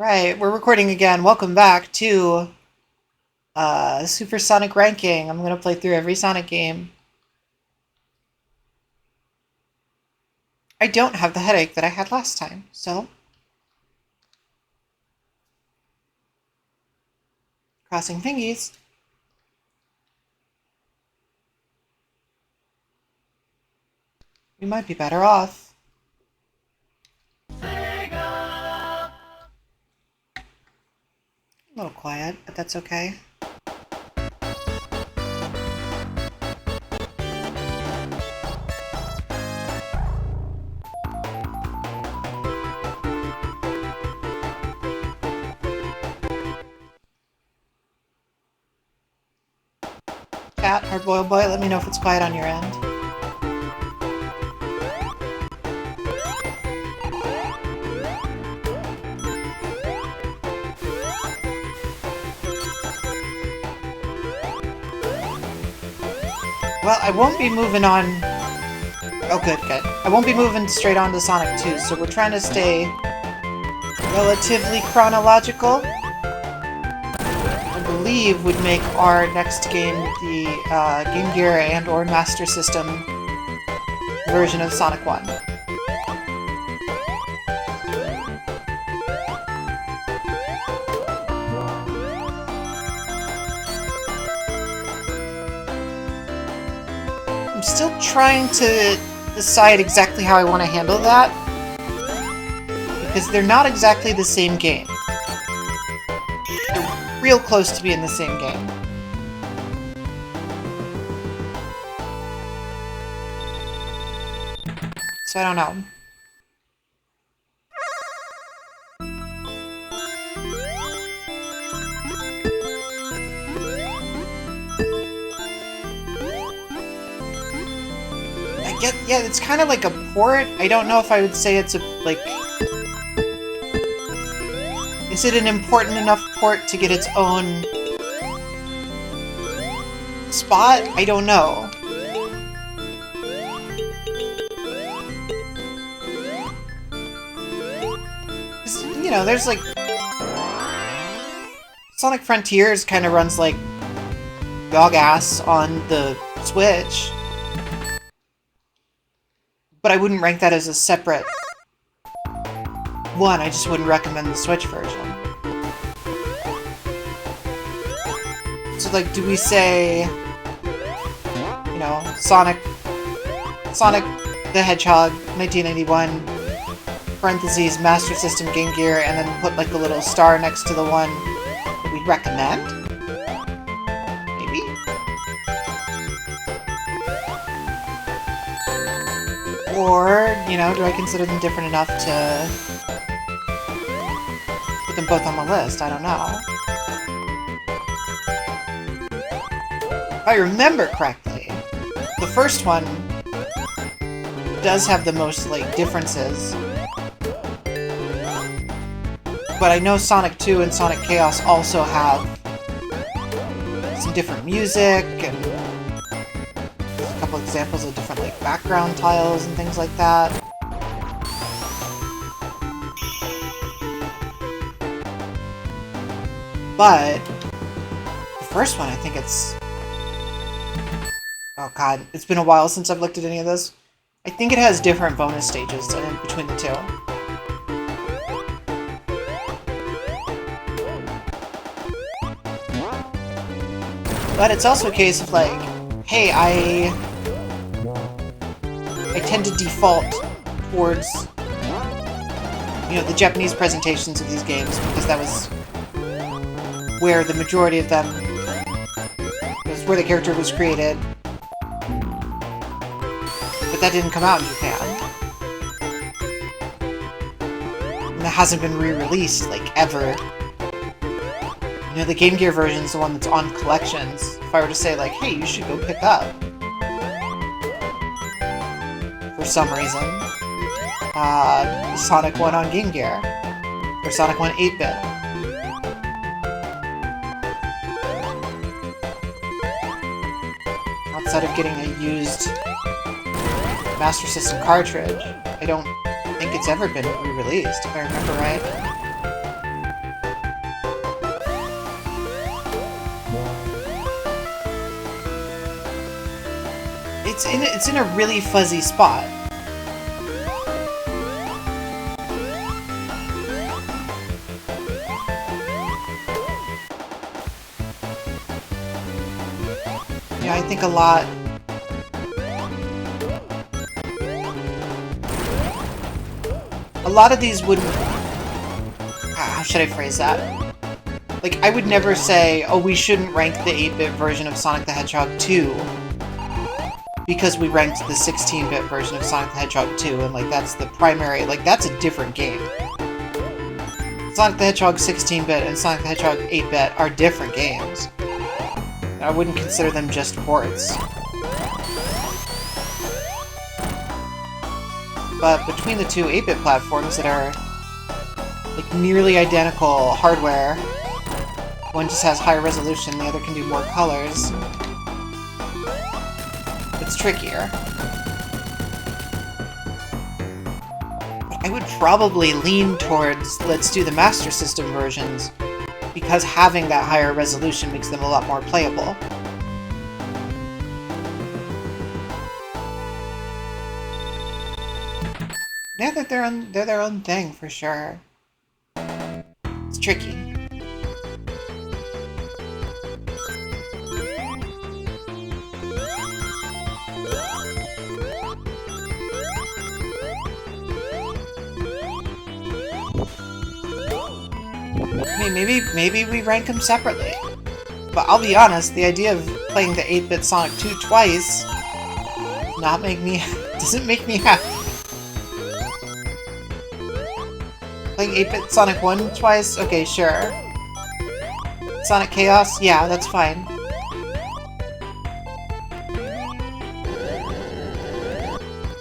Right, we're recording again. Welcome back to Super Sonic Ranking. I'm going to play through every Sonic game. I don't have the headache that I had last time, so... Crossing fingies. We might be better off. A little quiet, but that's okay. Chat, hardboiled boy, let me know if it's quiet on your end. Well, I won't be moving on... Oh, good. I won't be moving straight on to Sonic 2, so we're trying to stay relatively chronological. I believe would make our next game the Game Gear and or Master System version of Sonic 1. I'm still trying to decide exactly how I want to handle that, because they're not exactly the same game. They're real close to being the same game. So I don't know. Yeah, it's kind of like a port. I don't know if I would say it's a, like... Is it an important enough port to get its own spot? I don't know. You know, there's like... Sonic Frontiers kind of runs like dog ass on the Switch. But I wouldn't rank that as a separate one. I just wouldn't recommend the Switch version. So, like, do we say, you know, Sonic the Hedgehog, 1991, parentheses, Master System Game Gear, and then put, like, a little star next to the one that we'd recommend? Maybe? Or, you know, do I consider them different enough to put them both on the list? I don't know. If I remember correctly, the first one does have the most, like, differences. But I know Sonic 2 and Sonic Chaos also have some different music and a couple examples of different, like, background tiles and things like that. But the first one, I think it's... Oh god, it's been a while since I've looked at any of this. I think it has different bonus stages in between the two. But it's also a case of like, hey, I tend to default towards, you know, the Japanese presentations of these games because that was where the majority of them, it was where the character was created. But that didn't come out in Japan. And that hasn't been re-released, like, ever. You know, the Game Gear version is the one that's on collections. If I were to say, like, hey, you should go pick up, for some reason, Sonic 1 on Game Gear. Or Sonic 1 8-bit. Outside of getting a used Master System cartridge, I don't think it's ever been re-released, if I remember right. it's in a really fuzzy spot. Yeah, I think a lot of these wouldn't... How should I phrase that? Like, I would never say, oh, we shouldn't rank the 8-bit version of Sonic the Hedgehog 2 because we ranked the 16-bit version of Sonic the Hedgehog 2, and, like, that's the primary... Like, that's a different game. Sonic the Hedgehog 16-bit and Sonic the Hedgehog 8-bit are different games. I wouldn't consider them just ports. But between the two 8-bit platforms that are, like, nearly identical hardware, one just has higher resolution, the other can do more colors, it's trickier. I would probably lean towards let's do the Master System versions, because having that higher resolution makes them a lot more playable. Yeah, they're their own thing, for sure. It's tricky. I mean, maybe we rank them separately. But I'll be honest, the idea of playing the 8-bit Sonic 2 twice doesn't make me happy. Playing 8-bit Sonic 1 twice? Okay, sure. Sonic Chaos? Yeah, that's fine.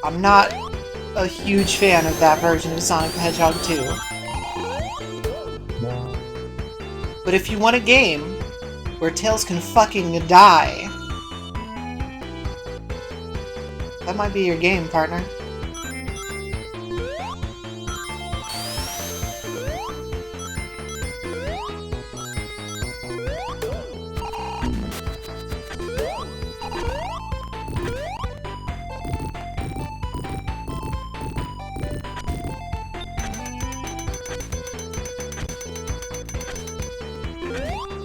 I'm not a huge fan of that version of Sonic the Hedgehog 2. But if you want a game where Tails can fucking die, that might be your game, partner.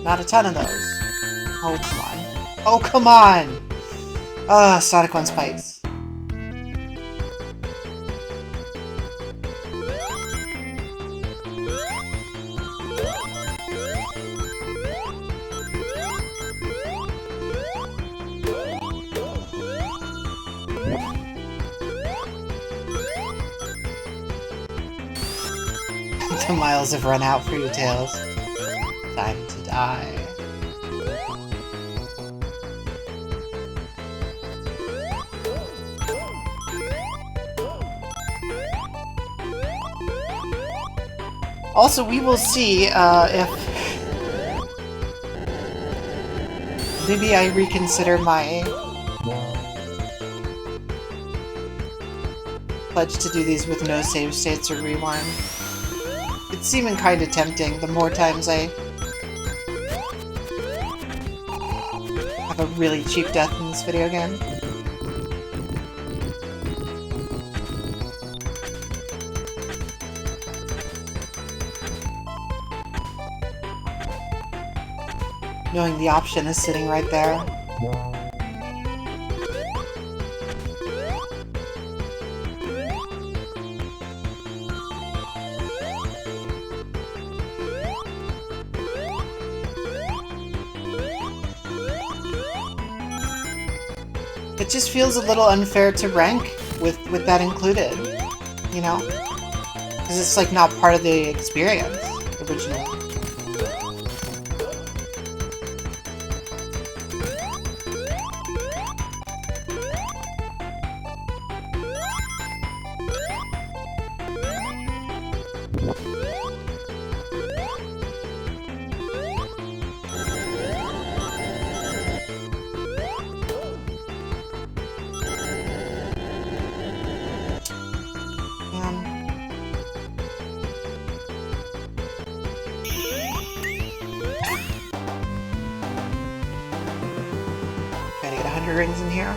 Not a ton of those. Oh, come on. Oh, come on! Ugh, Sonic 1 spikes. The miles have run out for you, Tails. Time to die. Also, we will see if maybe I reconsider my pledge to do these with no save states or rewind. It's seeming kind of tempting the more times I have a really cheap death in this video game. Knowing the option is sitting right there. It just feels a little unfair to rank with that included, you know? Because it's like not part of the experience originally. Rings in here.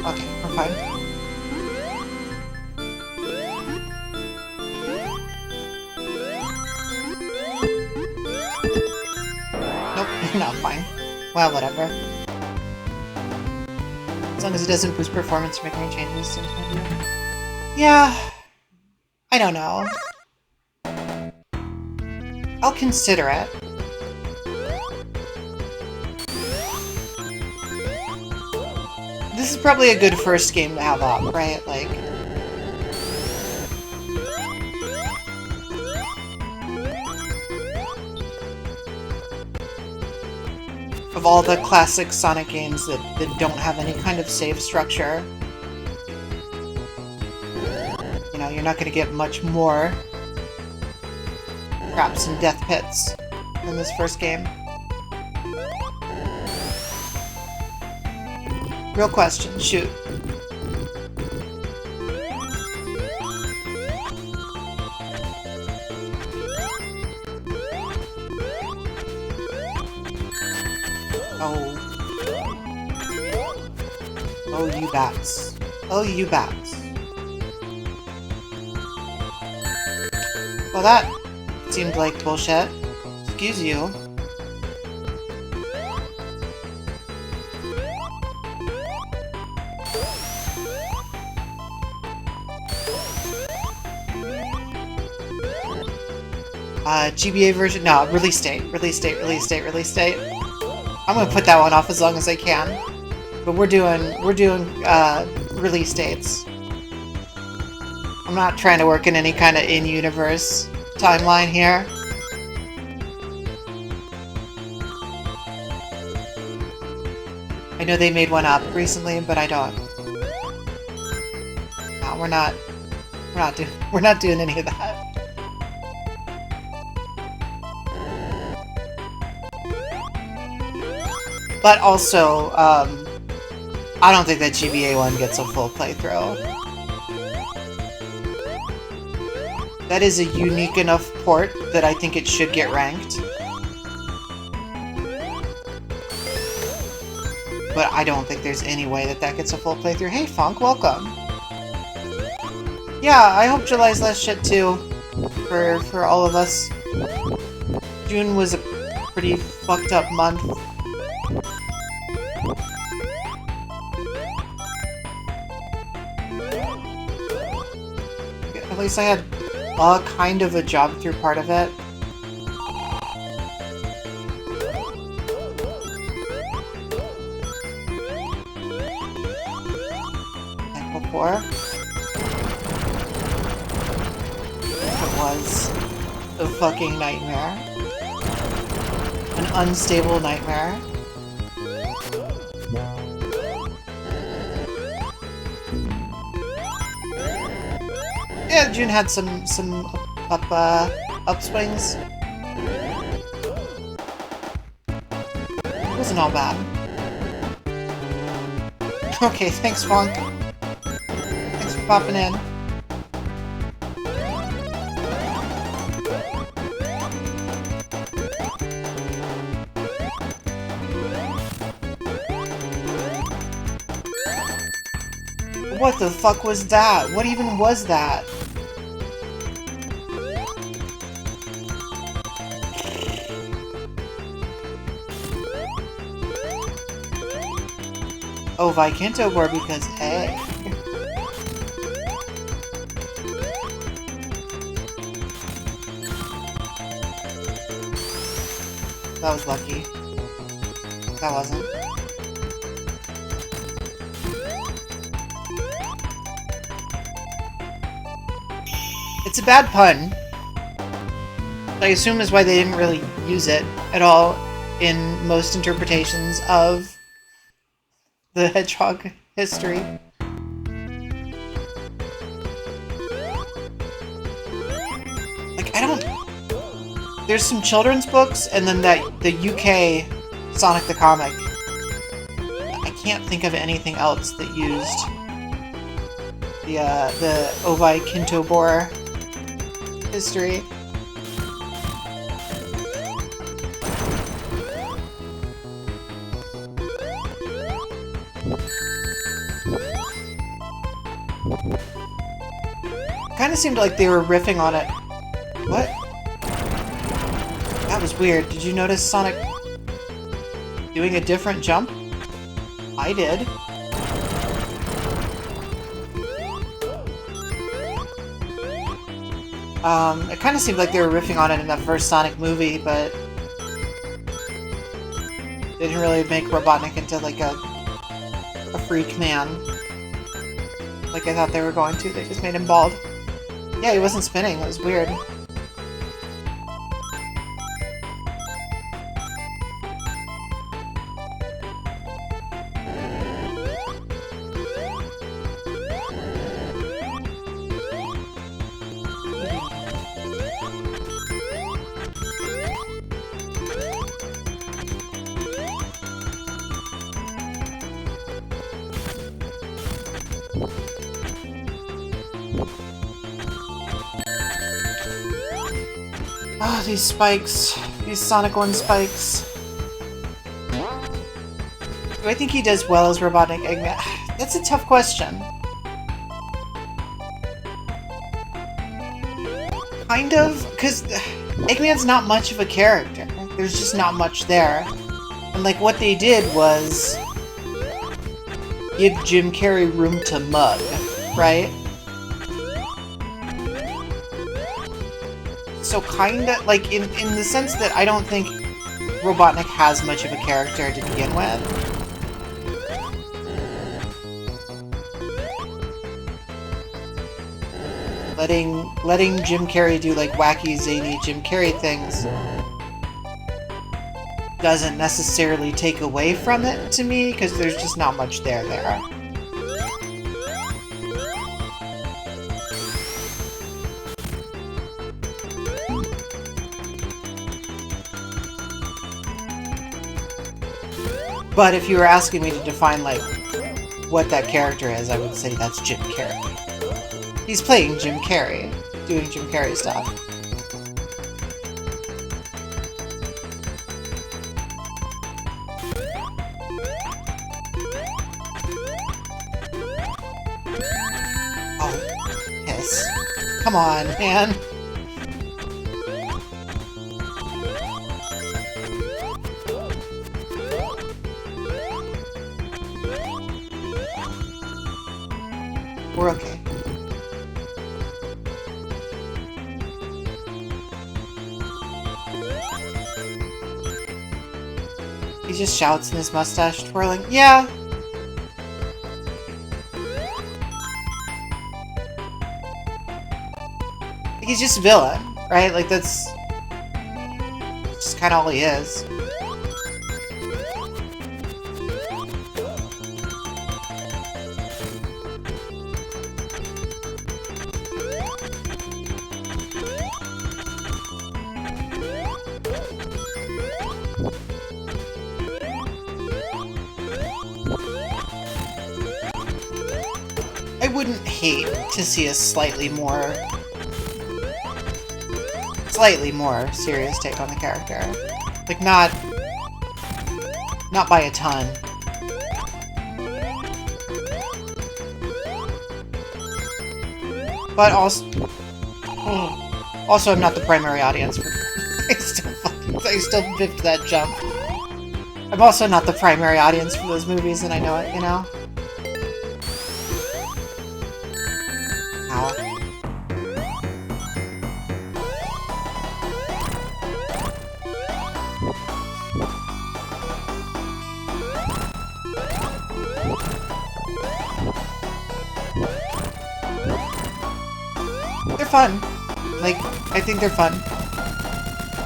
Okay, we're fine. Nope, you're not fine. Well, whatever. As long as it doesn't boost performance or make any changes, seems my view. Yeah, I don't know. I'll consider it. This is probably a good first game to have up, right? Like... of all the classic Sonic games that don't have any kind of save structure. You know, you're not going to get much more traps and death pits than this first game. Real question, shoot. Oh. Oh, you bats. Oh, you bats. Well, that seemed like bullshit. Excuse you. GBA version? No, release date. Release date, release date, release date. I'm gonna put that one off as long as I can. But we're doing release dates. I'm not trying to work in any kind of in-universe timeline here. I know they made one up recently, but I don't. No, we're not doing any of that. But also, I don't think that GBA one gets a full playthrough. That is a unique enough port that I think it should get ranked. But I don't think there's any way that that gets a full playthrough. Hey, Funk, welcome! Yeah, I hope July's less shit too, for all of us. June was a pretty fucked up month. At least I had kind of a job through part of it. Like before. It was a fucking nightmare. An unstable nightmare. Yeah, June had some upswings. It wasn't all bad. Okay, thanks, Funk. Thanks for popping in. What the fuck was that? What even was that? Oh, Vikinto board because A. That was lucky. That wasn't. It's a bad pun. I assume is why they didn't really use it at all in most interpretations of the Hedgehog history. Like, I don't... There's some children's books, and then the UK Sonic the Comic. I can't think of anything else that used the Ovi Kintobor history. kind of seemed like they were riffing on it. What? That was weird. Did you notice Sonic doing a different jump? I did. It kind of seemed like they were riffing on it in that first Sonic movie, but they didn't really make Robotnik into like a freak man like I thought they were going to. They just made him bald. Yeah, he wasn't spinning. It was weird. Oh, these spikes. These Sonic 1 spikes. Do I think he does well as Robotnik Eggman? That's a tough question. Kind of, because Eggman's not much of a character. There's just not much there. And like what they did was give Jim Carrey room to mug, right? So kinda, like, in the sense that I don't think Robotnik has much of a character to begin with. Letting Jim Carrey do, like, wacky, zany Jim Carrey things doesn't necessarily take away from it to me, because there's just not much there. But if you were asking me to define, like, what that character is, I would say that's Jim Carrey. He's playing Jim Carrey, doing Jim Carrey stuff. Oh, piss. Come on, man. We're okay. He just shouts in his mustache twirling. Yeah. He's just a villain, right? Like that's just kind of all he is. I wouldn't hate to see a slightly more serious take on the character. Like, not by a ton. But also I'm not the primary audience for I still biffed that jump. I'm also not the primary audience for those movies, and I know it, you know? Ow. They're fun. Like, I think they're fun.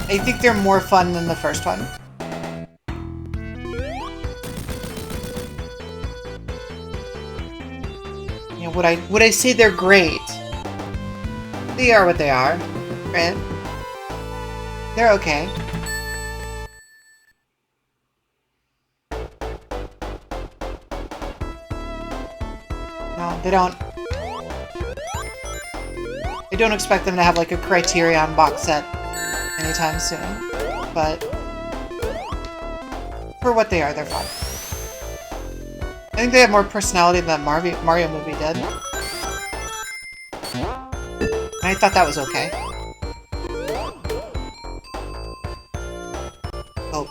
I think they're more fun than the first one. You know, would I say they're great? They are what they are, right? They're okay. No, they don't. I don't expect them to have like a Criterion box set anytime soon, but for what they are, they're fun. I think they have more personality than that Mario movie did. I thought that was okay. Oh.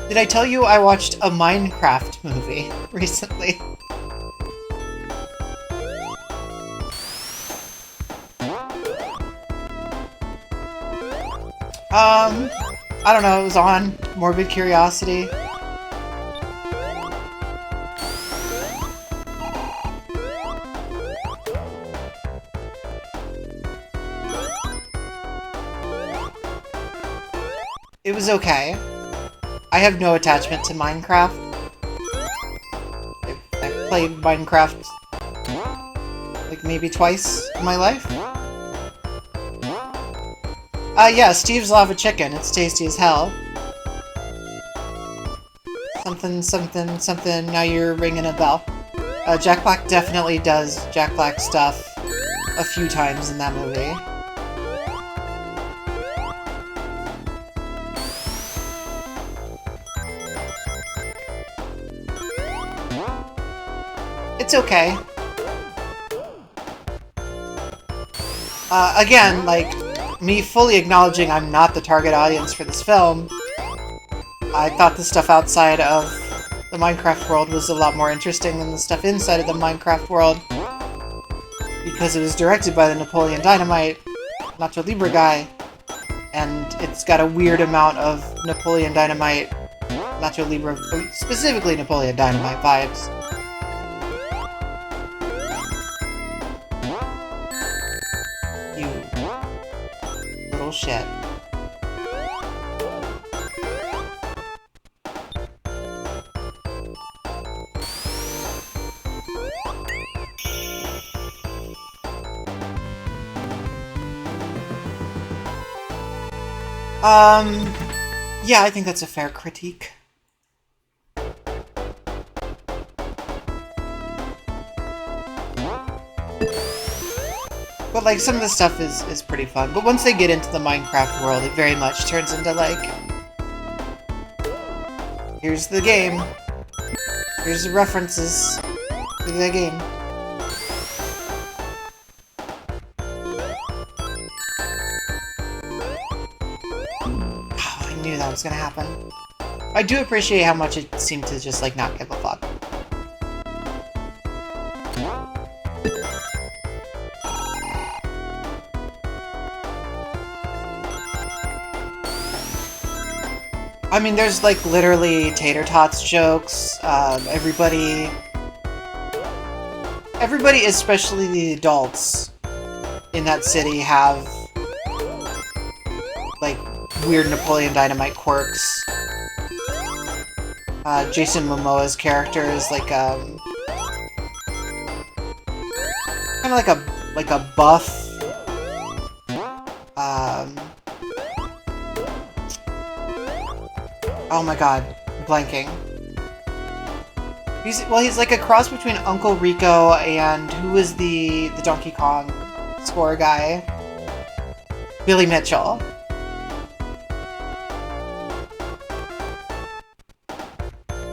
Did I tell you I watched a Minecraft movie recently? I don't know, it was on Morbid Curiosity. It was okay. I have no attachment to Minecraft. I've played Minecraft like maybe twice in my life. Yeah, Steve's Lava Chicken. It's tasty as hell. Something, something, something. Now you're ringing a bell. Jack Black definitely does Jack Black stuff a few times in that movie. It's okay. Again, like, me fully acknowledging I'm not the target audience for this film, I thought the stuff outside of the Minecraft world was a lot more interesting than the stuff inside of the Minecraft world, because it was directed by the Napoleon Dynamite, Nacho Libre guy, and it's got a weird amount of Napoleon Dynamite, Nacho Libre, specifically Napoleon Dynamite vibes. Shit. Yeah, I think that's a fair critique. But, like, some of the stuff is pretty fun. But once they get into the Minecraft world, it very much turns into, like, here's the game. Here's the references to the game. Oh, I knew that was gonna happen. I do appreciate how much it seemed to just, like, not give a fuck. I mean, there's, like, literally tater tots jokes. Everybody, especially the adults in that city, have, like, weird Napoleon Dynamite quirks. Jason Momoa's character is, like, kind of like a buff, oh my god, I'm blanking. He's like a cross between Uncle Rico and who was the Donkey Kong score guy? Billy Mitchell.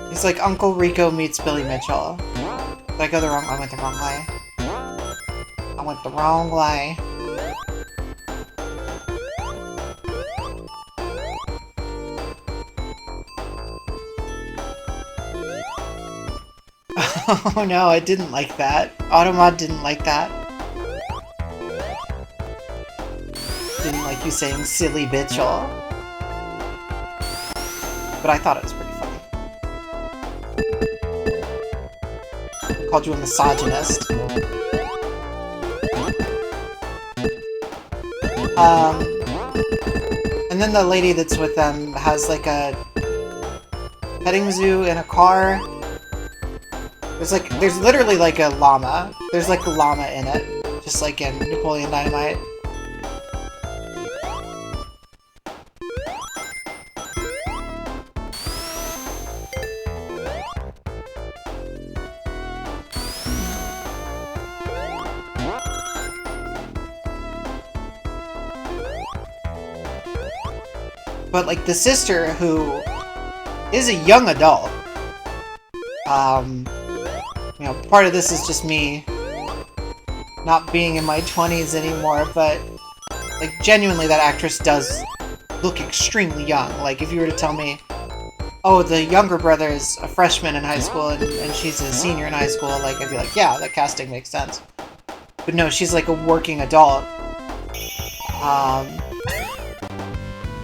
He's like Uncle Rico meets Billy Mitchell. Did I go the wrong? I went the wrong way. I went the wrong way. Oh no, I didn't like that. Automod didn't like that. Didn't like you saying silly bitchel. But I thought it was pretty funny. Called you a misogynist. And then the lady that's with them has like a petting zoo in a car. There's literally like a llama. There's like a llama in it, just like in Napoleon Dynamite. But like the sister, who is a young adult, you know, part of this is just me not being in my 20s anymore, but, like, genuinely that actress does look extremely young. Like, if you were to tell me, oh, the younger brother is a freshman in high school and she's a senior in high school, like, I'd be like, yeah, that casting makes sense. But no, she's like a working adult.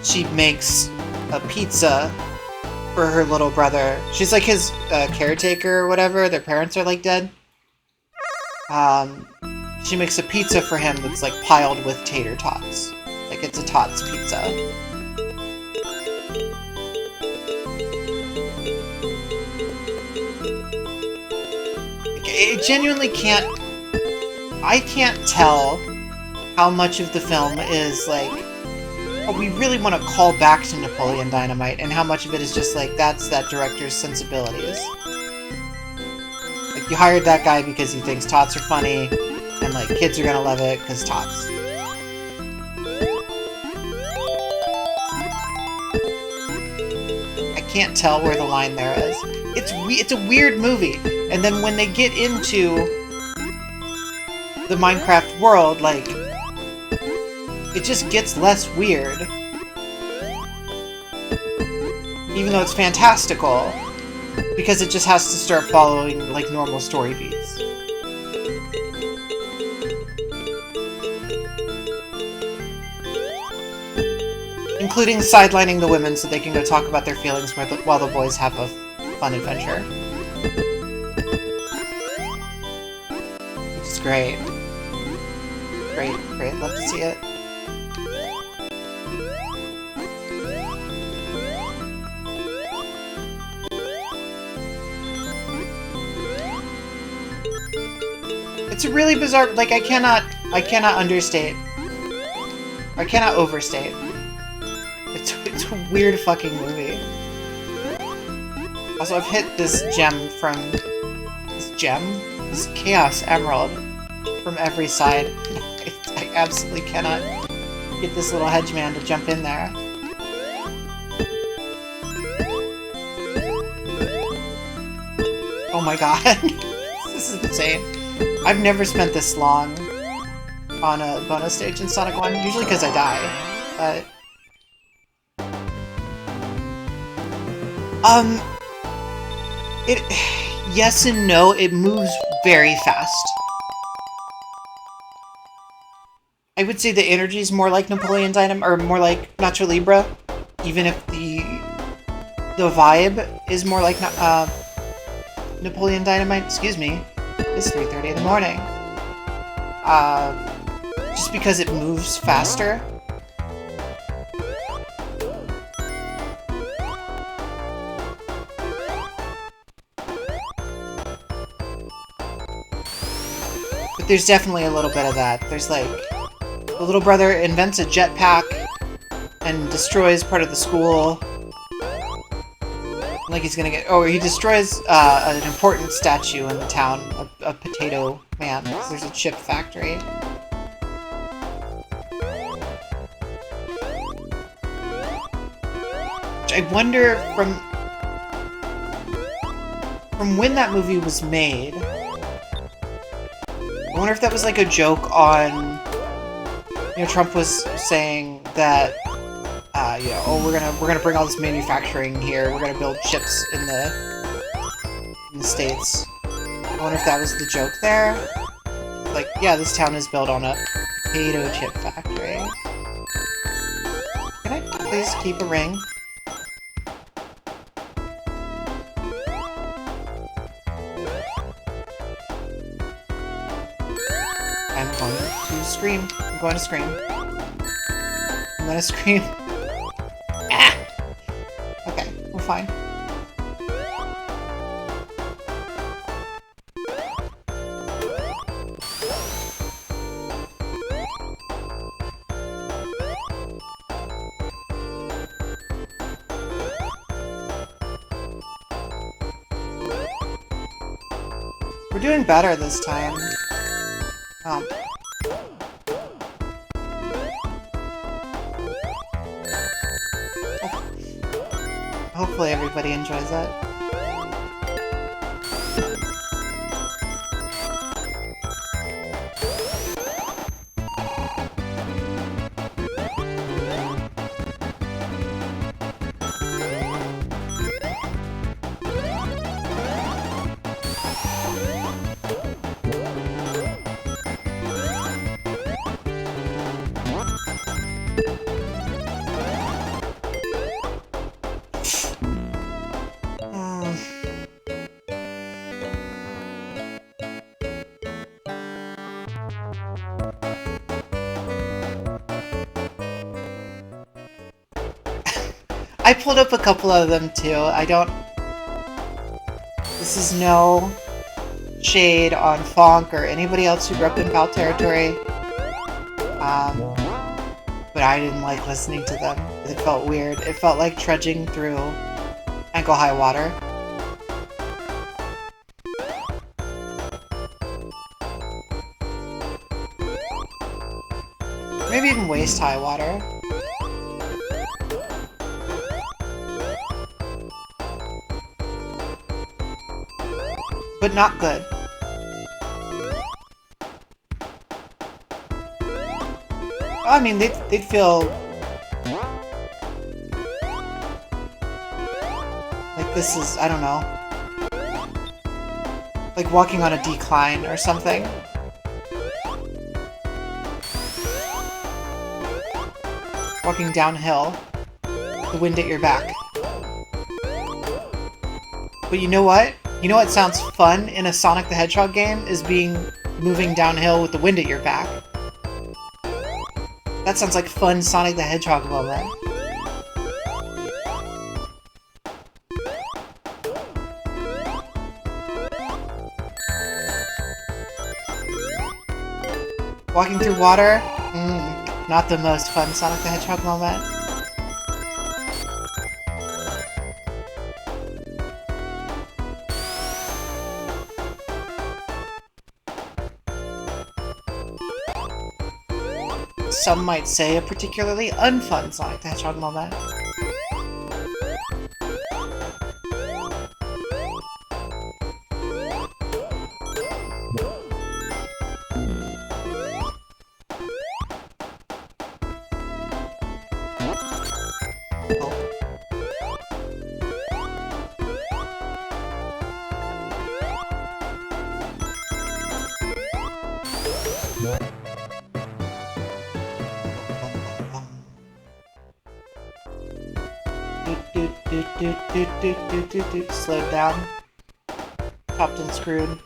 She makes a pizza for her little brother. She's like his caretaker or whatever. Their parents are like dead. She makes a pizza for him that's like piled with tater tots. Like it's a tots pizza. It genuinely can't... I can't tell how much of the film is like, oh, we really want to call back to Napoleon Dynamite, and how much of it is just like, that's that director's sensibilities. Like, you hired that guy because he thinks tots are funny, and like, kids are gonna love it because tots. I can't tell where the line there is. It's a weird movie, and then when they get into the Minecraft world, like, it just gets less weird. Even though it's fantastical, because it just has to start following, like, normal story beats. Including sidelining the women so they can go talk about their feelings while the boys have a fun adventure. Which is great. Great, great. Love to see it. It's a really bizarre, like, I cannot understate. I cannot overstate. It's a weird fucking movie. Also, I've hit this gem from... This Chaos Emerald from every side. I absolutely cannot get this little hedgeman to jump in there. Oh my god. This is insane. I've never spent this long on a bonus stage in Sonic 1, usually because I die, but... Yes and no, it moves very fast. I would say the energy is more like Napoleon Dynamite, or more like Nacho Libre, even if the vibe is more like Napoleon Dynamite. Excuse me. It's 3:30 in the morning. Just because it moves faster. But there's definitely a little bit of that. There's like, the little brother invents a jetpack and destroys part of the school. Like he's gonna get... Oh, he destroys an important statue in the town, a potato man, because there's a chip factory. Which I wonder, from when that movie was made, I wonder if that was like a joke on... You know, Trump was saying that, you know, oh, we're gonna bring all this manufacturing here. We're gonna build chips in the States. I wonder if that was the joke there. Like, yeah, this town is built on a potato chip factory. Can I please keep a ring? I'm going to scream. I'm going to scream. I'm gonna scream. Ah! Okay, we're fine. We're doing better this time. Hopefully everybody enjoys it. I pulled up a couple of them too. I don't... This is no shade on Fonk or anybody else who grew up in Pal territory. But I didn't like listening to them. It felt weird. It felt like trudging through ankle-high water. Maybe even waist-high water. But not good. I mean, they'd feel like this is, I don't know, like walking on a decline or something. Walking downhill, the wind at your back. But you know what? You know what sounds fun in a Sonic the Hedgehog game is moving downhill with the wind at your back. That sounds like fun Sonic the Hedgehog moment. Walking through water? Not the most fun Sonic the Hedgehog moment. Some might say a particularly unfun Sonic the Hedgehog moment. Slowed down. Chopped and screwed.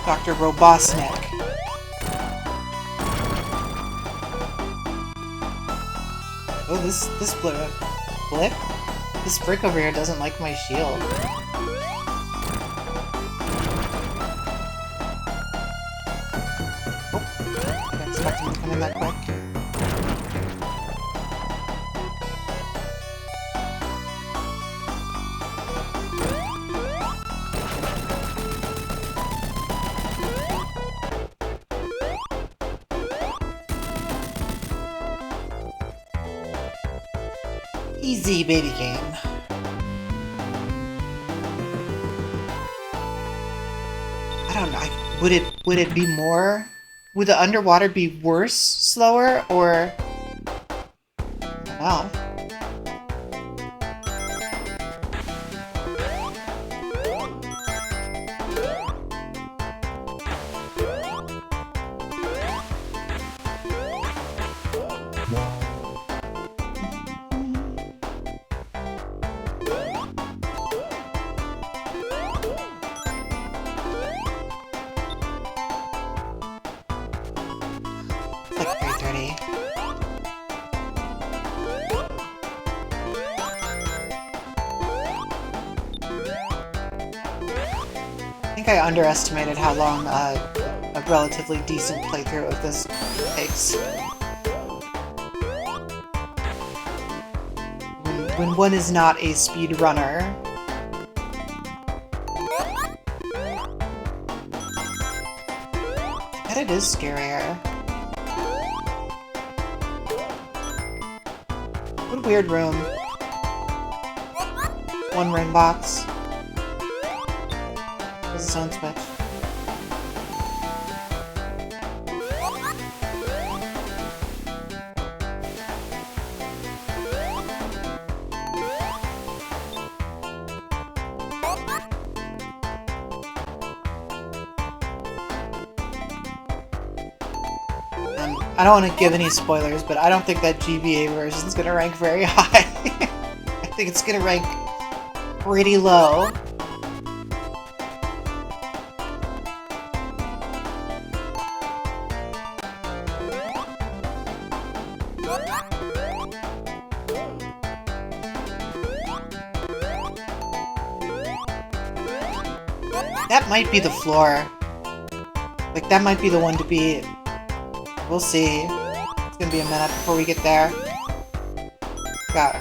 Dr. Robotnik. Oh, this blip? This brick over here doesn't like my shield. Oh, didn't expect him to come in that quick. Easy baby game. I don't know. Would it be more? Would the underwater be worse, slower, or? Wow. I underestimated how long a relatively decent playthrough of this takes. When one is not a speedrunner. I bet it is scarier. What a weird room. One ring box. Its own switch. I don't want to give any spoilers, but I don't think that GBA version is going to rank very high. I think it's going to rank pretty low. That might be the floor. Like, that might be the one to beat. We'll see. It's gonna be a minute before we get there. Got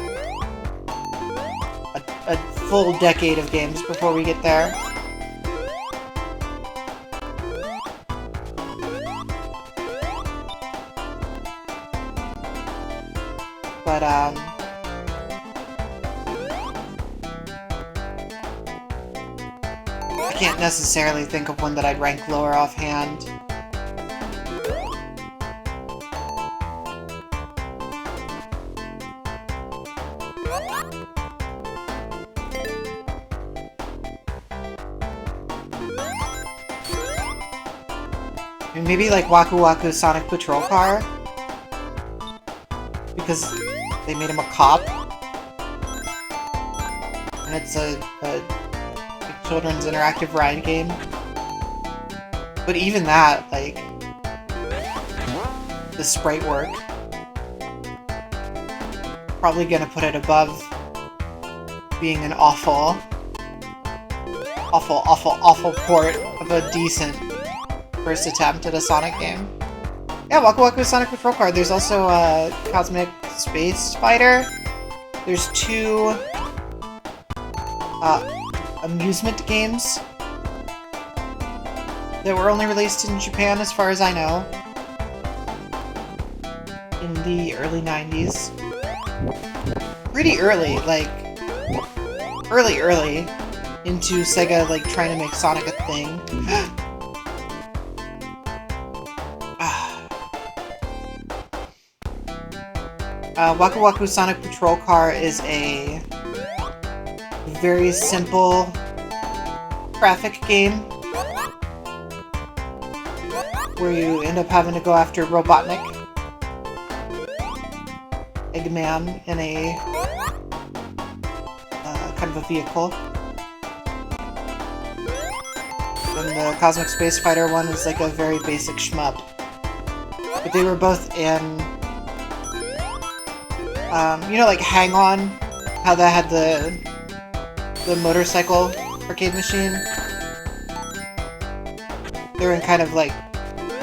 a full decade of games before we get there. But, I can't necessarily think of one that I'd rank lower offhand. Maybe like Waku Waku Sonic Patrol Car? Because they made him a cop. And it's a children's interactive ride game. But even that, like, the sprite work, probably gonna put it above being an awful port of a decent first attempt at a Sonic game. Yeah, Waku Waku Sonic Patrol Car. There's also Cosmic Space Fighter. There's 2 amusement games that were only released in Japan, as far as I know, in the early 90s. Pretty early, like, early into Sega, like, trying to make Sonic a thing. Waku Waku Sonic Patrol Car is a very simple graphic game where you end up having to go after Robotnik, Eggman, in a kind of a vehicle. And the Cosmic Space Fighter one is like a very basic shmup. But they were both in you know, like Hang On, how that had the motorcycle arcade machine? They're in kind of like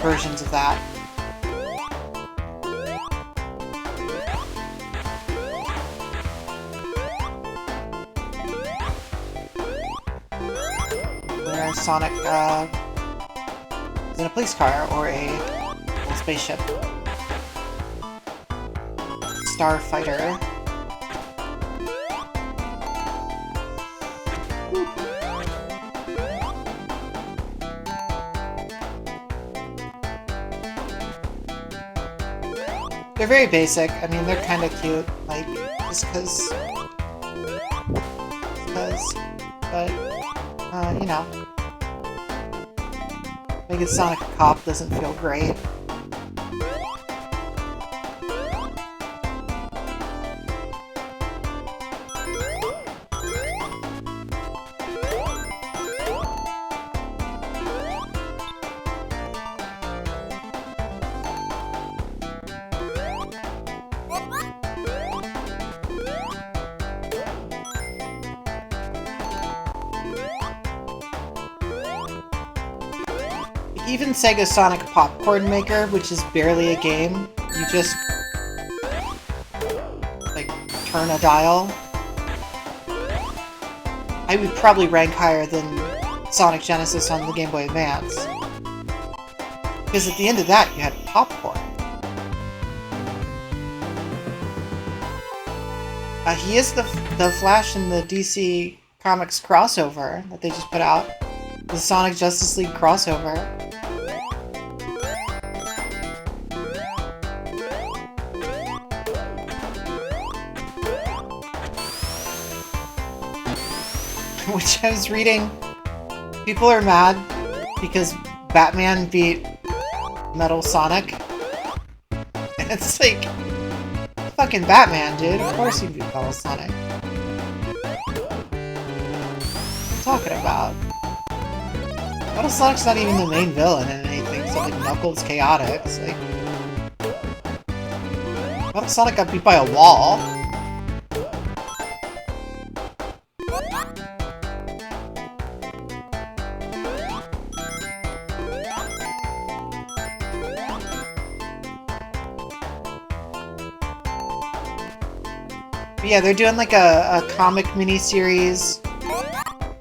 versions of that. Where Sonic is in a police car or a spaceship. Starfighter. They're very basic. I mean, they're kind of cute, like, just because, but, you know, making Sonic a cop doesn't feel great. Even Sega Sonic Popcorn Maker, which is barely a game, you just, like, turn a dial. I would probably rank higher than Sonic Genesis on the Game Boy Advance. Because at the end of that, you had popcorn. He is the Flash in the DC Comics crossover that they just put out. The Sonic Justice League crossover. Which I was reading, people are mad because Batman beat Metal Sonic, It's like... fucking Batman, dude. Of course you beat Battle Sonic. What are you talking about? Battle Sonic's not even the main villain in anything, except like Knuckles Chaotix. Like... Battle Sonic got beat by a wall. But yeah, they're doing like a comic mini-series.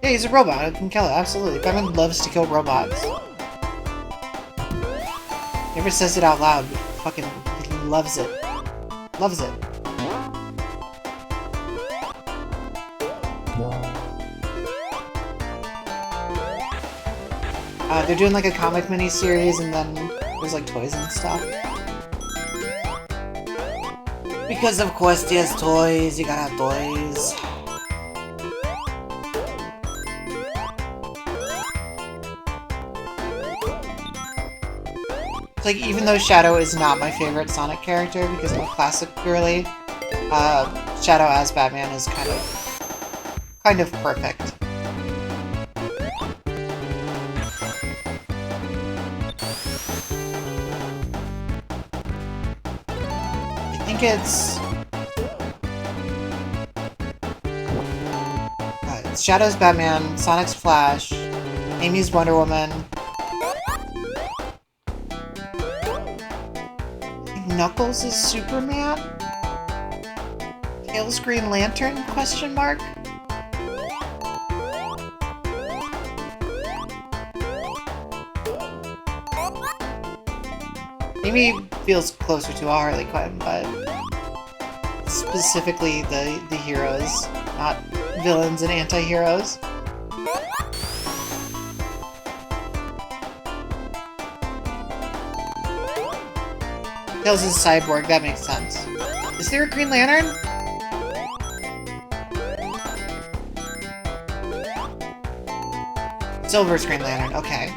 Yeah, he's a robot. I can kill it, absolutely. Batman loves to kill robots. Never says it out loud, but fucking he loves it. Loves it. They're doing like a comic mini-series, and then there's like toys and stuff. Because of course there's toys, you gotta have toys. It's like, even though Shadow is not my favorite Sonic character because I'm a classic girly, Shadow as Batman is kind of perfect. I think it's Shadow's Batman, Sonic's Flash, Amy's Wonder Woman, Knuckles is Superman? Tails Green Lantern? Question mark? Amy feels closer to a Harley Quinn, but specifically the heroes, not villains and anti-heroes. Tails is a cyborg, that makes sense. Is there a Green Lantern? Silver's Green Lantern, okay.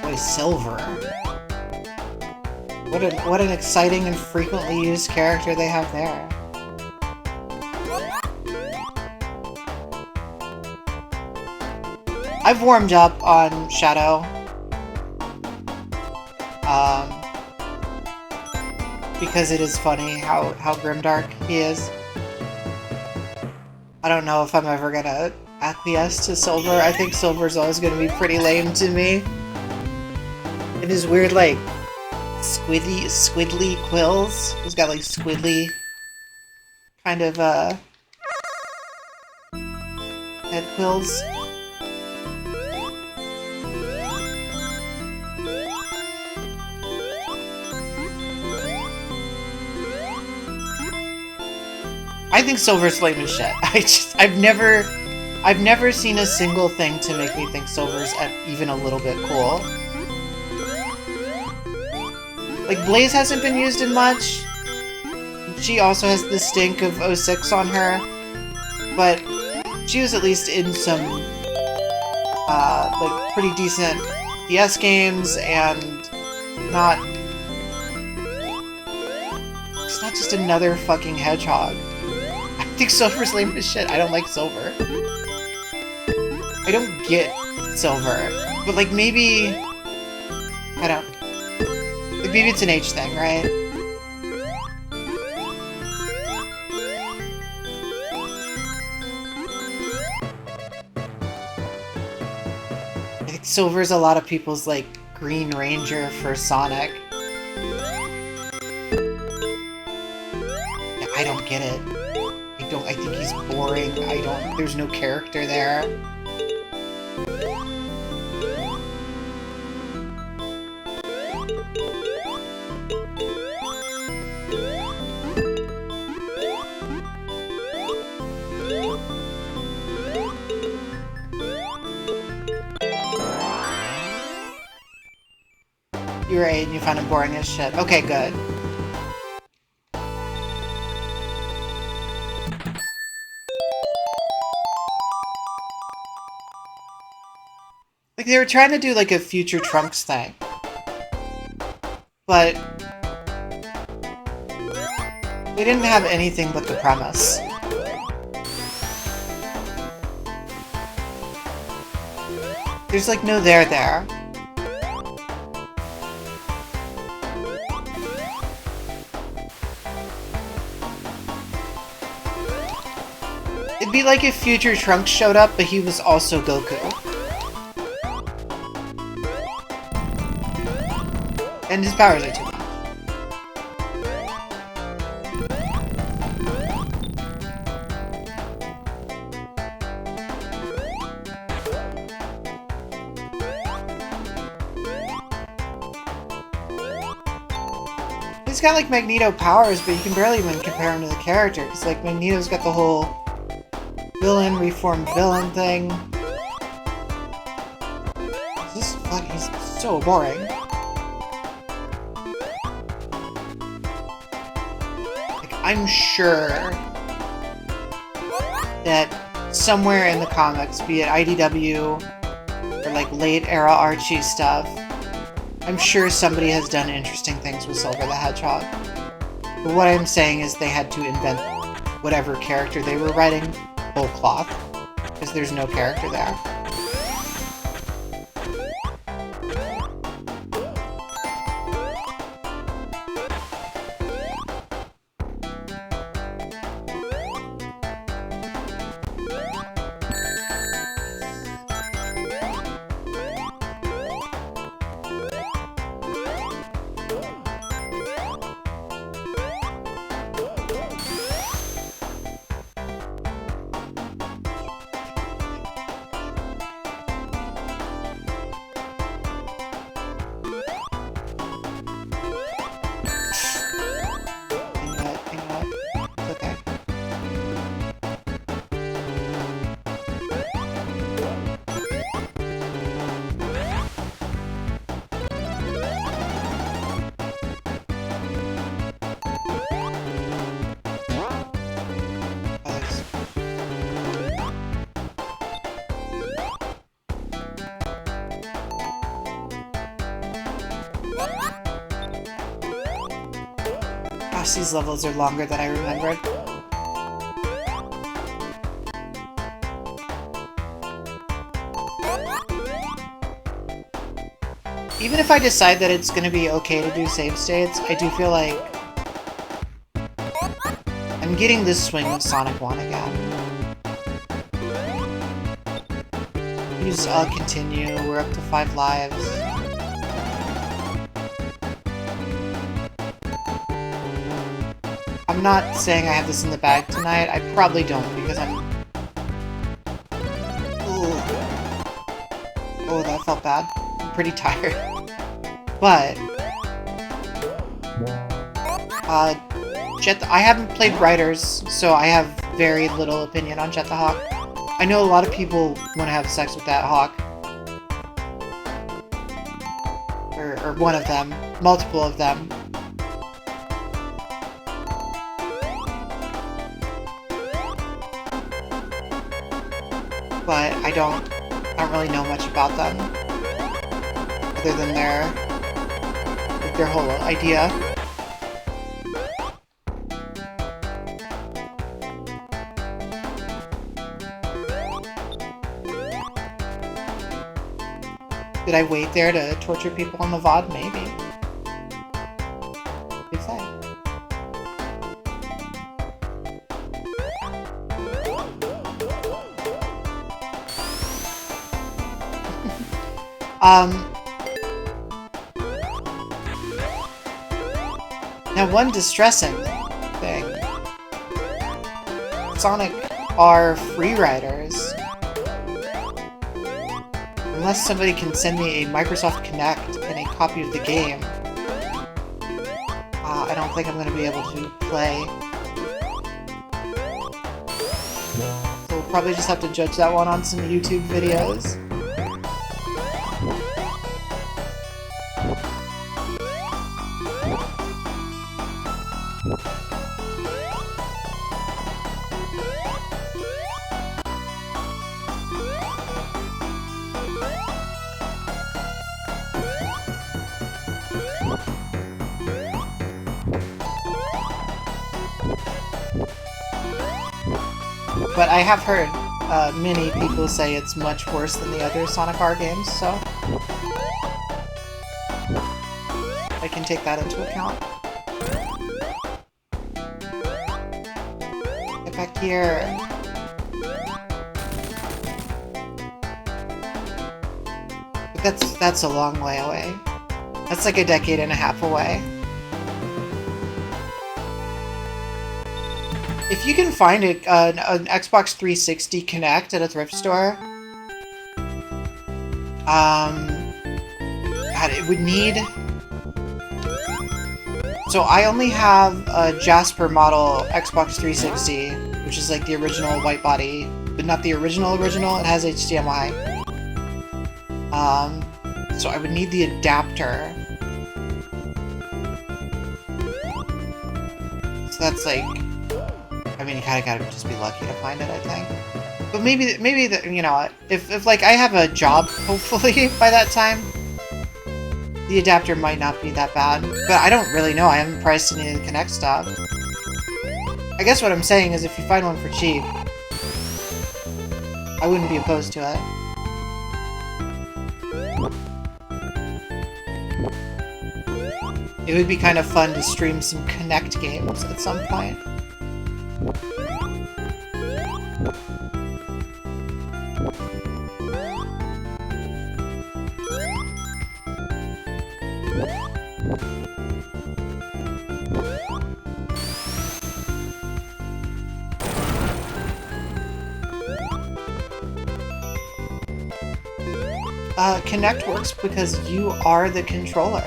Boy, Silver. What an exciting and frequently used character they have there. I've warmed up on Shadow. Because it is funny how grimdark he is. I don't know if I'm ever gonna acquiesce to Silver. I think Silver's always gonna be pretty lame to me. And his weird, like, squiddly quills. He's got like squiddly kind of head quills. I think Silver's lame as shit. I've never seen a single thing to make me think Silver's even a little bit cool. Like, Blaze hasn't been used in much. She also has the stink of 06 on her. But she was at least in some, like, pretty decent DS games, and not... It's not just another fucking Hedgehog. I think Silver's lame as shit. I don't like Silver. I don't get Silver. But, like, maybe... I don't... Like, maybe it's an age thing, right? I think Silver's a lot of people's, like, Green Ranger for Sonic. Yeah, I don't get it. I think he's boring. There's no character there. You're 8 and you found him boring as shit. Okay, good. Like, they were trying to do, like, a future Trunks thing. But... they didn't have anything but the premise. There's, like, no there there. It'd be like if future Trunks showed up, but he was also Goku. And his powers are too much. He's got like Magneto powers, but you can barely even compare him to the character, because like Magneto's got the whole villain, reformed villain thing. He's so boring. Like, I'm sure that somewhere in the comics, be it IDW or like late era Archie stuff, I'm sure somebody has done interesting things with Silver the Hedgehog. But what I'm saying is they had to invent whatever character they were writing whole cloth, because there's no character there. Gosh, these levels are longer than I remembered. Even if I decide that it's going to be okay to do save states, I do feel like I'm getting this swing of Sonic 1 again. Use continue, we're up to 5 lives. I'm not saying I have this in the bag tonight. I probably don't, because I'm... Ooh. Oh, that felt bad. I'm pretty tired. But... I haven't played Riders, so I have very little opinion on Jet the Hawk. I know a lot of people want to have sex with that hawk. Or one of them. Multiple of them. But I don't really know much about them, other than their whole idea. Did I wait there to torture people on the VOD? Maybe. Good say. Now one distressing thing. Sonic are free riders. Unless somebody can send me a Microsoft Kinect and a copy of the game, I don't think I'm going to be able to play. So we'll probably just have to judge that one on some YouTube videos. But I have heard many people say it's much worse than the other Sonic R games, so I can take that into account. Get back here. But that's a long way away. That's like a decade and a half away. If you can find an Xbox 360 Connect at a thrift store, God, it would need... So I only have a Jasper model Xbox 360, which is like the original white body, but not the original. It has HDMI. So I would need the adapter. So that's like... I mean, you kind of gotta just be lucky to find it, I think. But maybe you know, if like I have a job, hopefully, by that time, the adapter might not be that bad. But I don't really know. I haven't priced any of the Kinect stuff. I guess what I'm saying is if you find one for cheap, I wouldn't be opposed to it. It would be kind of fun to stream some Kinect games at some point. Kinect works because you are the controller.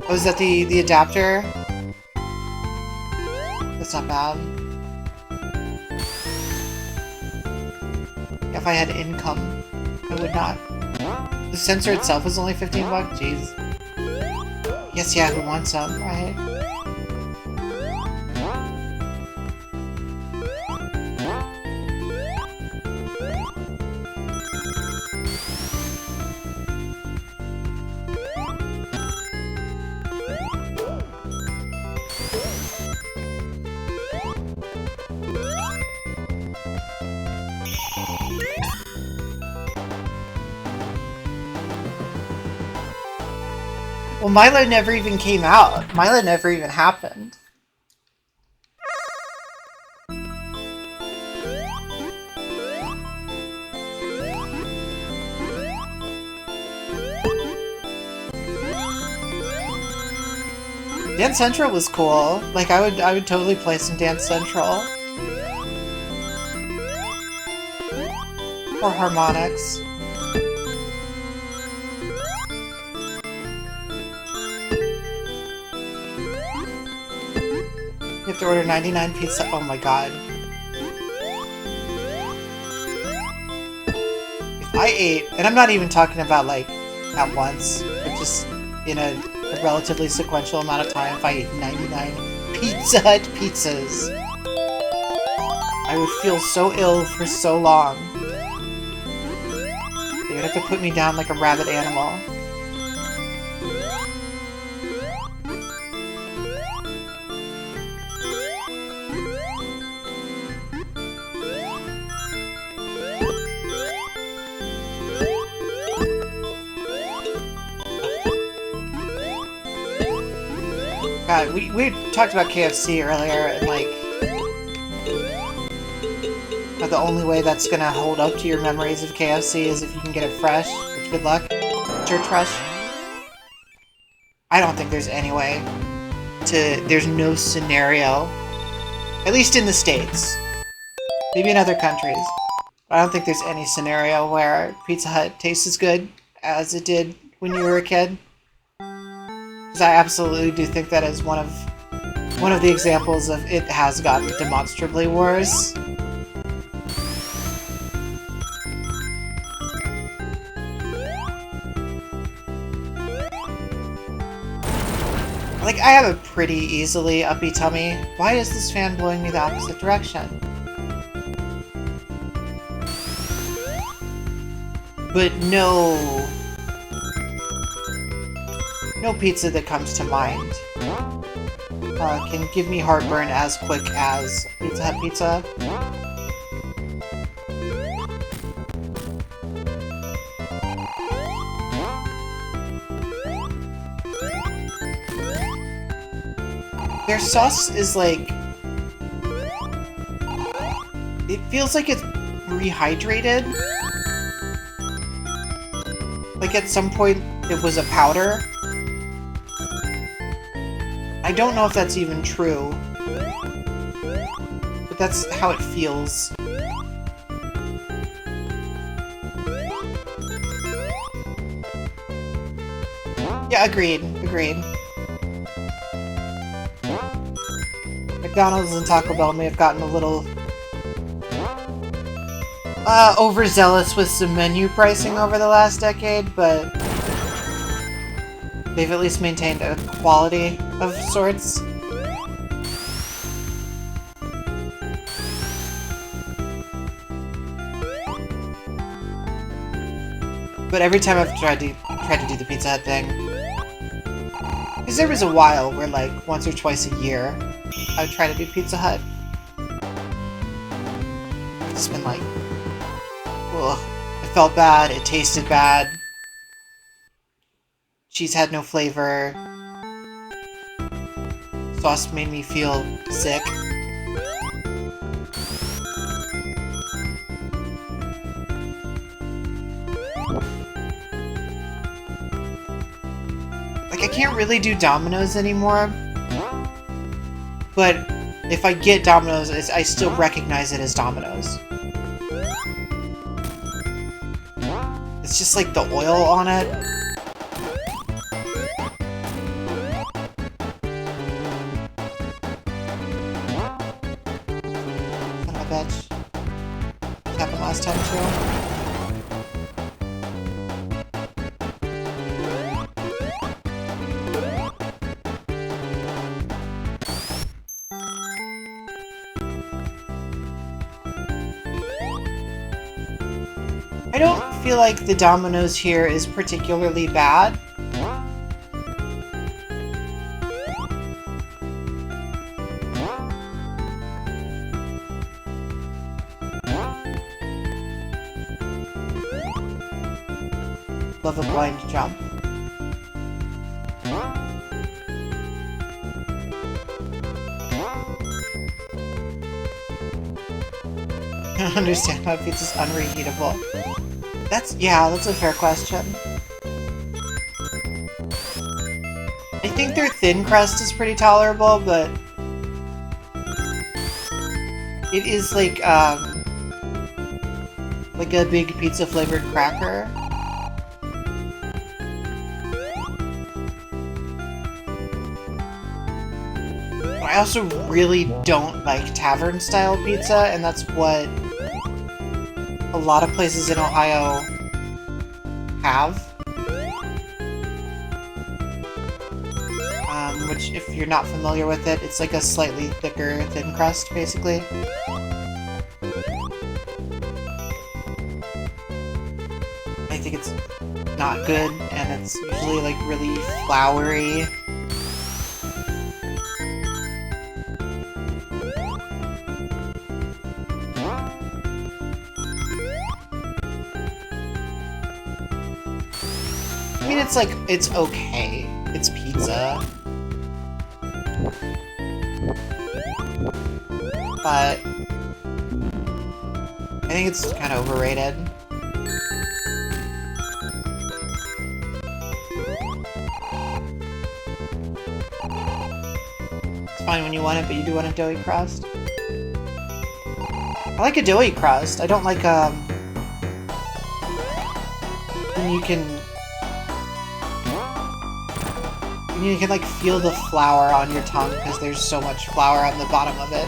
Oh, is that the adapter? That's not bad. If I had income, I would not. The sensor itself is only 15 bucks? Jeez. Yes, yeah, who wants some, right? Well, Milo never even came out. Milo never even happened. Dance Central was cool. Like I would totally play some Dance Central. Or Harmonix. You have to order 99 pizza. Oh my god. If I ate, and I'm not even talking about like at once, but just in a relatively sequential amount of time, if I ate 99 Pizza Hut pizzas, I would feel so ill for so long. They would have to put me down like a rabid animal. God, we talked about KFC earlier, and like, the only way that's gonna hold up to your memories of KFC is if you can get it fresh, which good luck. Church fresh. I don't think there's any way there's no scenario, at least in the States, maybe in other countries, but I don't think there's any scenario where Pizza Hut tastes as good as it did when you were a kid. Because I absolutely do think that is one of the examples of it has gotten demonstrably worse. Like, I have a pretty easily uppy tummy. Why is this fan blowing me the opposite direction? But no pizza that comes to mind can give me heartburn as quick as Pizza Hut pizza. Their sauce is like... It feels like it's rehydrated. Like at some point it was a powder. I don't know if that's even true. But that's how it feels. Yeah, agreed. Agreed. McDonald's and Taco Bell may have gotten a little overzealous with some menu pricing over the last decade, but they've at least maintained a quality of sorts. But every time I've tried to do the Pizza Hut thing, because there was a while where like once or twice a year I would try to do Pizza Hut. It's been like, ugh. It felt bad, it tasted bad. Cheese had no flavor. Sauce made me feel sick. Like, I can't really do Domino's anymore. But if I get Domino's, I still recognize it as Domino's. It's just like the oil on it. Son of a bitch. This happened last time too. I don't feel like the Domino's here is particularly bad. Love a blind jump. I don't understand how pizza's unreheatable. That's a fair question. I think their thin crust is pretty tolerable, but it is like a big pizza flavored cracker. I also really don't like tavern style pizza, and that's what a lot of places in Ohio have. Which, if you're not familiar with it, it's like a slightly thicker thin crust, basically. I think it's not good, and it's usually like really floury. I mean, it's like, it's okay. It's pizza. But I think it's kind of overrated. It's fine when you want it, but you do want a doughy crust. I like a doughy crust. I don't like, when you can like feel the flour on your tongue because there's so much flour on the bottom of it.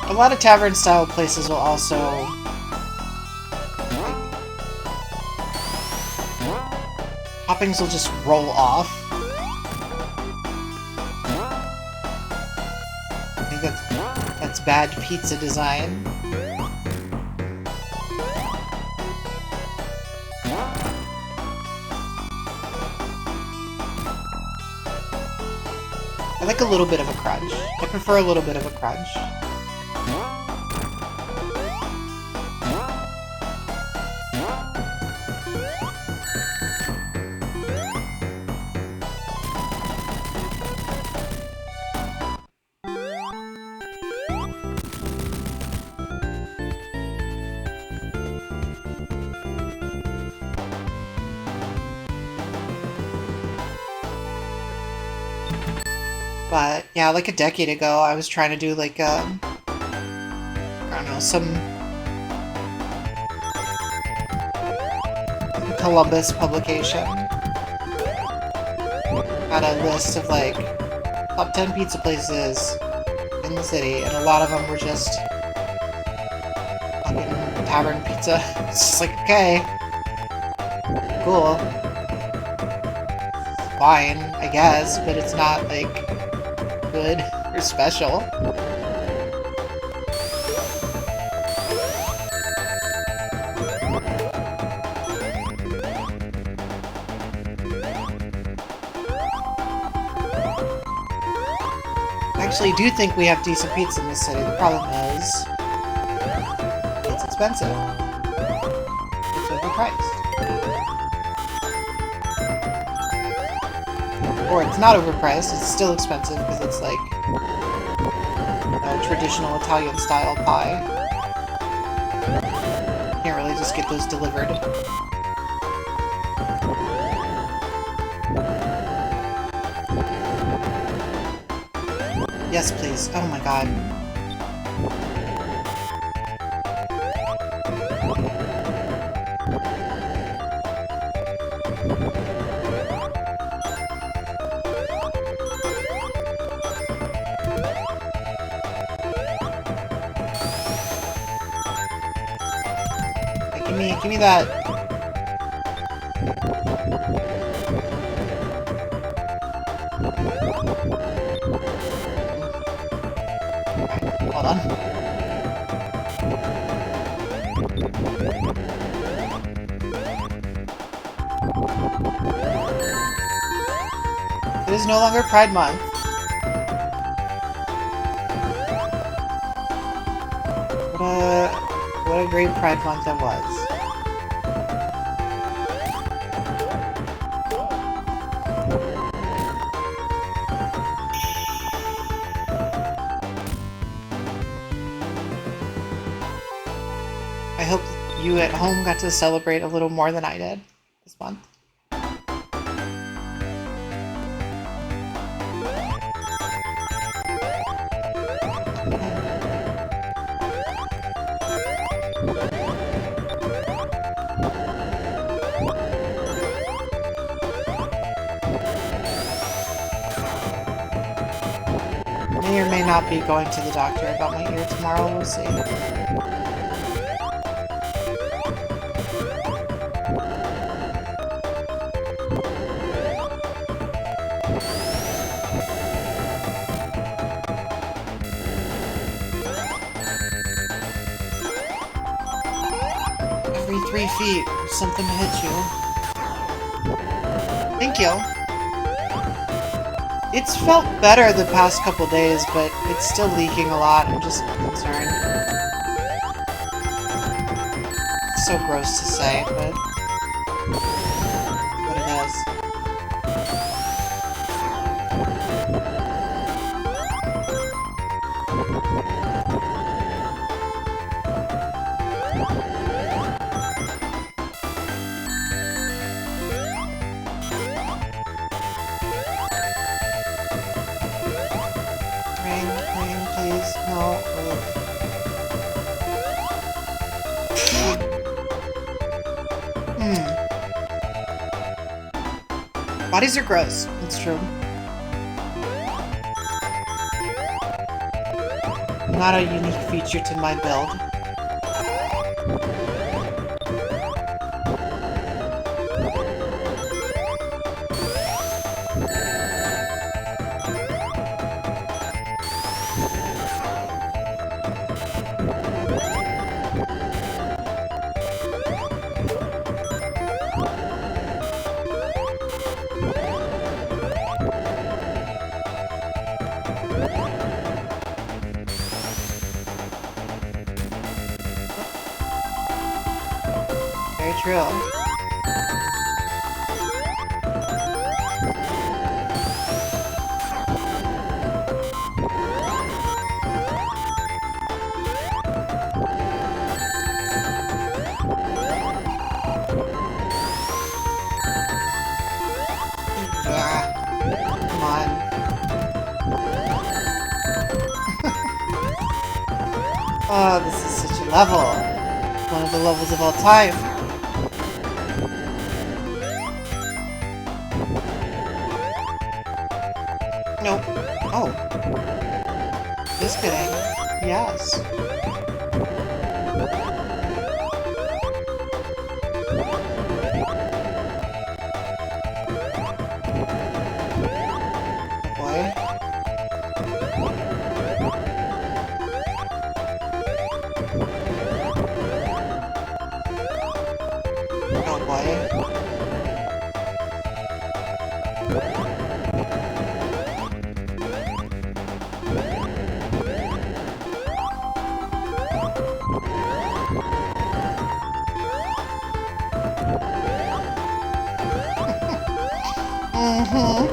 A lot of tavern style places will also toppings will just roll off. think that's bad pizza design. I like a little bit of a crunch. I prefer a little bit of a crunch. But, yeah, like a decade ago, I was trying to do, like, I don't know, some Columbus publication. Had a list of, like, top 10 pizza places in the city, and a lot of them were just fucking tavern pizza. It's just like, okay, cool. Fine, I guess, but it's not, like, good or special. I actually do think we have decent pizza in this city. The problem is it's expensive. It's overpriced. Or it's not overpriced, it's still expensive because it's like a traditional Italian style pie. Can't really just get those delivered. Yes, please. Oh my god. Give me that. Okay, hold on. It is no longer Pride Month. What a great Pride Month that was. I hope you at home got to celebrate a little more than I did this month. May or may not be going to the doctor about my ear tomorrow, we'll see. Every 3 feet, there's something to hit you. Thank you. It's felt better the past couple days, but it's still leaking a lot. I'm just concerned. It's so gross to say, but what it is. Please, no. Bodies are gross. That's true. Not a unique feature to my build. Very true. Come on. Oh, this is such a level. One of the levels of all time. Nope. Oh. Just kidding. Yes. Oh boy. Mm-hmm.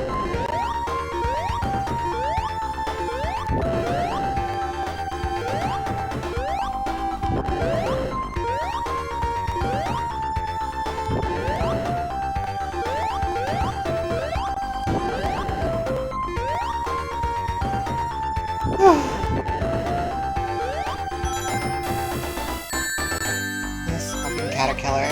This fucking caterpillar.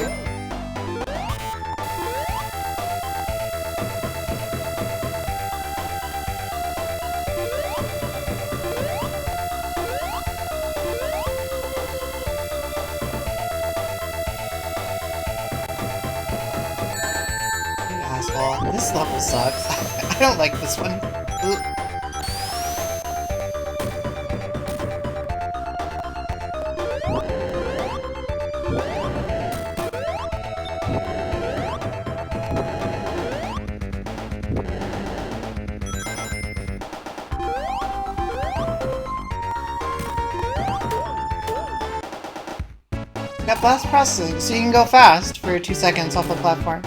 You asshole. This level sucks. I don't like this one. Ooh. Got blast processing, so you can go fast for 2 seconds off the platform.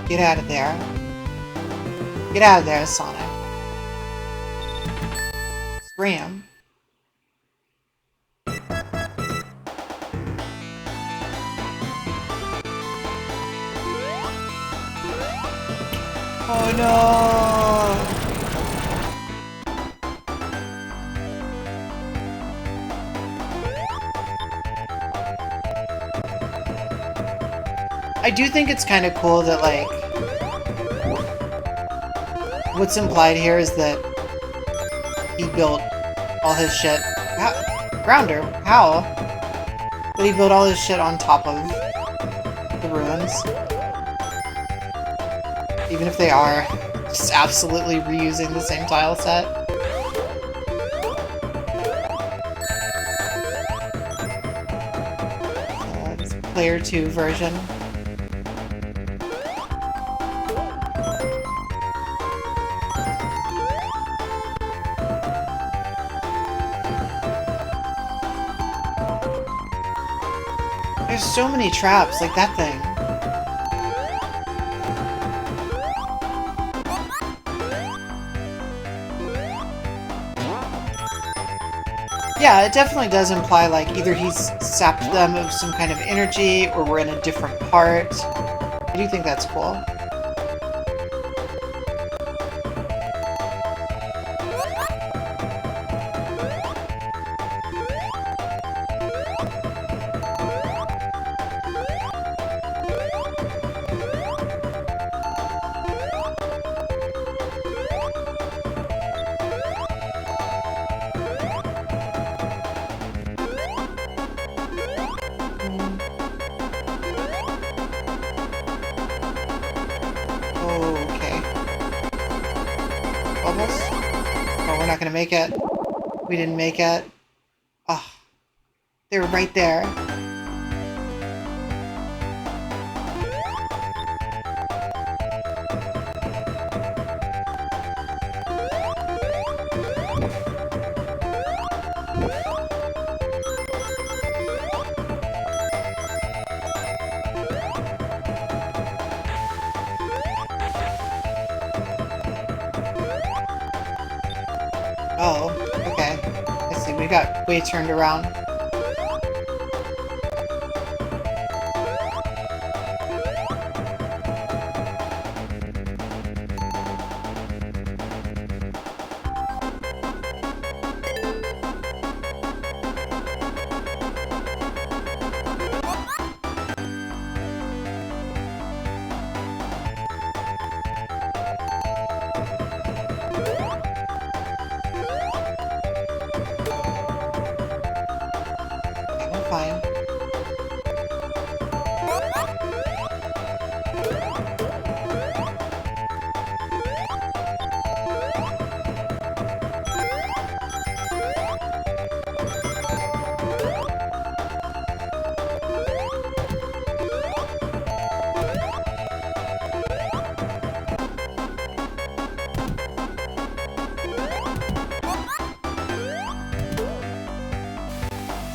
Get out of there. Get out of there, Sonic. Scram. Oh no! I do think it's kind of cool that, like, what's implied here is that he built all his shit... Grounder? How? That he built all his shit on top of the ruins. Even if they are just absolutely reusing the same tile set. It's Player 2 version. There's so many traps, like that thing. Yeah, it definitely does imply, like, either he's sapped them of some kind of energy, or we're in a different part. I do think that's cool. not gonna make it. We didn't make it. Oh, they were right there. Oh, okay. I see, we got way turned around. Fine.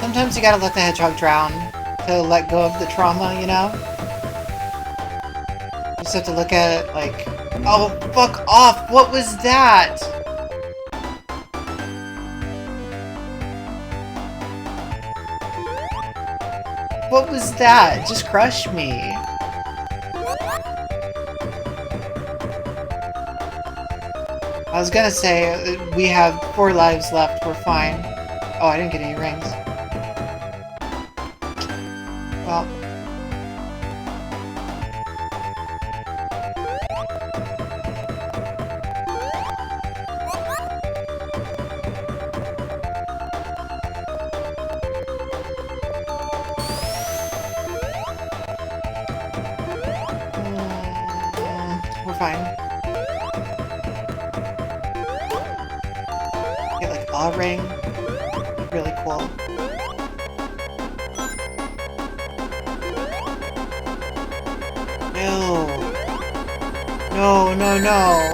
Sometimes you gotta let the hedgehog drown to let go of the trauma, you know? You just have to look at it like, oh, fuck off! What was that? What was that? It just crushed me. I was gonna say, we have 4 lives left, we're fine. Oh, I didn't get any rings. Well. We're fine. Get like a ring. Really cool. No. No, no, no.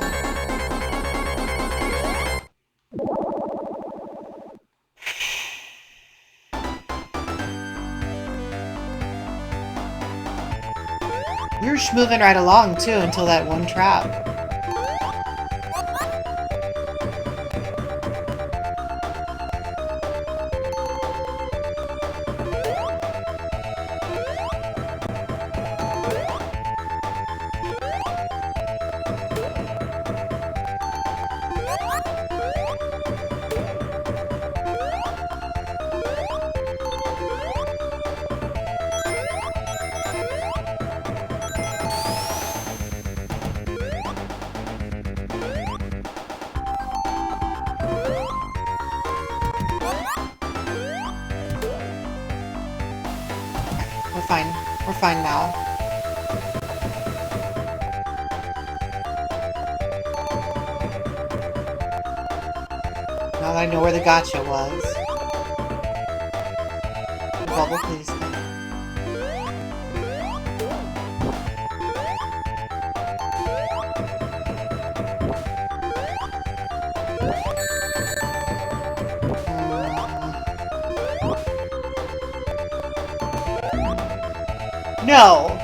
We were just moving right along, too, until that one trap. We're fine. We're fine now. Now that I know where the gotcha was. Bubble, please. No!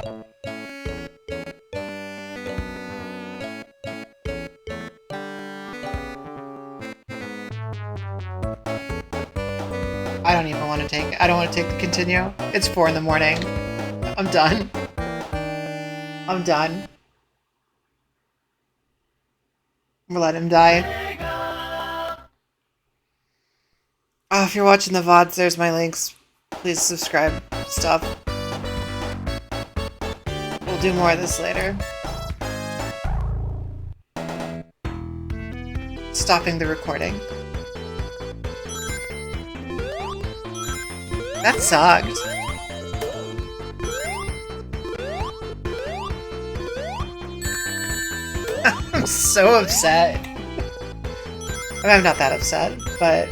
I don't even want to take... I don't want to take the continue. It's 4 in the morning. I'm done. I'm done. We'll let him die. Oh, if you're watching the VODs, there's my links. Please subscribe. Stuff. We'll do more of this later. Stopping the recording. That sucked. I'm so upset. I mean, I'm not that upset, but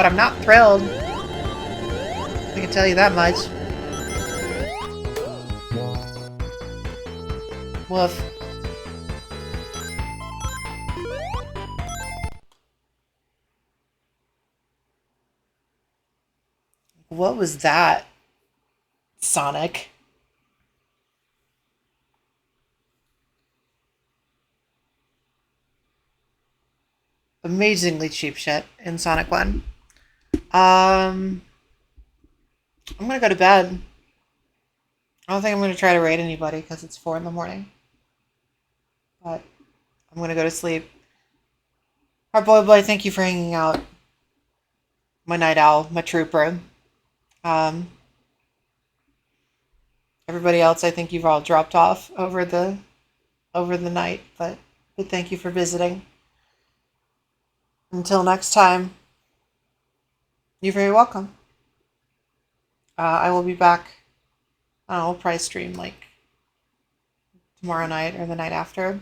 I'm not thrilled. I can tell you that much. Woof. What was that, Sonic? Amazingly cheap shit in Sonic 1. I'm gonna go to bed. I don't think I'm gonna try to raid anybody because it's 4 in the morning. But I'm gonna go to sleep. Our boy, thank you for hanging out. My night owl, my trooper. Um, Everybody else, I think you've all dropped off over the night, but thank you for visiting. Until next time, you're very welcome. I will be back. I'll probably stream like tomorrow night or the night after.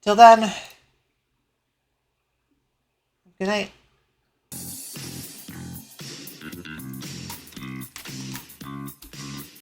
Till then, good night.